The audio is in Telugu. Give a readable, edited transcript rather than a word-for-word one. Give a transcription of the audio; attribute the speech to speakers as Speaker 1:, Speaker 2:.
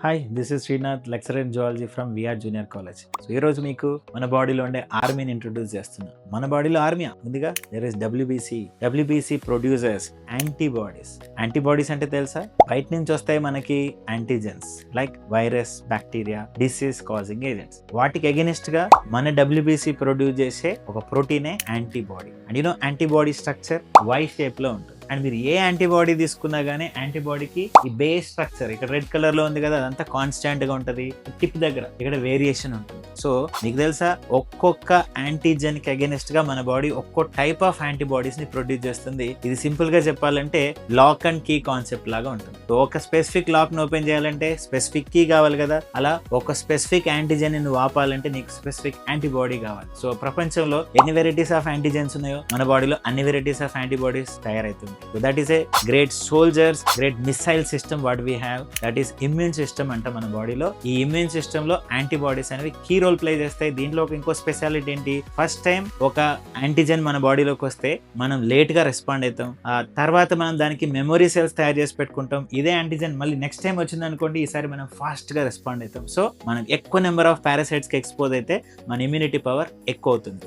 Speaker 1: Hi, this is Srinath, lecturer in zoology from VR junior college. So ఈరోజు మీకు మన బాడీలో ఉండే ఆర్మీని ఇంట్రొడ్యూస్ చేస్తున్నా. మన బాడీలో ఆర్మీ ముందుగా there is WBC producers antibodies. Antibodies అంటే తెలుసా? బయట నుంచి వస్తాయి మనకి antigens like virus, bacteria, disease causing agents. వాటికి అగెనిస్ట్ గా మన డబ్ల్యూబీసీ ప్రొడ్యూస్ చేసే ఒక ప్రోటీనే antibody. And you know antibody structure Y shape లో ఉంటుంది. అండ్ మీరు ఏ యాంటీబాడీ తీసుకున్నా గానీ యాంటీబాడీకి ఈ బేస్ స్ట్రక్చర్ ఇక్కడ రెడ్ కలర్ లో ఉంది కదా, అదంతా కాన్స్టాంట్ గా ఉంటది. టిప్ దగ్గర ఇక్కడ వేరియేషన్ ఉంటుంది. సో మీకు తెలుసా, ఒక్కొక్క యాంటీజెన్ కి అగెనిస్ట్ గా మన బాడీ ఒక్కో టైప్ ఆఫ్ యాంటీబాడీస్ ని ప్రొడ్యూస్ చేస్తుంది. ఇది సింపుల్ గా చెప్పాలంటే లాక్ అండ్ కీ కాన్సెప్ట్ లాగా ఉంటుంది. సో ఒక స్పెసిఫిక్ లాక్ ని ఓపెన్ చేయాలంటే స్పెసిఫిక్ కీ కావాలి కదా, అలా ఒక స్పెసిఫిక్ యాంటీజెన్ ని ఆపాలంటే నీకు స్పెసిఫిక్ యాంటీబాడీ కావాలి. సో ప్రపంచంలో ఎన్ని వెరైటీస్ ఆఫ్ యాంటీజెన్స్ ఉన్నాయో మన బాడీలో అన్ని వెరైటీస్ ఆఫ్ యాంటీబాడీస్ తయారైతుంది. So that is a great soldiers, great missile system what we have, that is immune system అంట మన బాడీలో. ఈ ఇమ్యూన్ సిస్టమ్ లో యాంటీబాడీస్ అనేవి కీ రోల్ ప్లే చేస్తాయి. దీంట్లో ఇంకో స్పెషాలిటీ ఏంటి, ఫస్ట్ టైం ఒక యాంటీజెన్ మన బాడీలోకి వస్తే మనం లేట్ గా రెస్పాండ్ అవుతాం. ఆ తర్వాత మనం దానికి మెమొరీ సెల్స్ తయారు చేసి పెట్టుకుంటాం. ఇదే యాంటీజెన్ మళ్ళీ నెక్స్ట్ టైం వచ్చింది అనుకోండి, ఈసారి మనం ఫాస్ట్ గా రెస్పాండ్ అవుతాం. సో మనం ఎక్కువ నెంబర్ ఆఫ్ పారాసైట్స్ కి ఎక్స్పోజ్ అయితే మన ఇమ్యూనిటీ పవర్ ఎక్కువ అవుతుంది.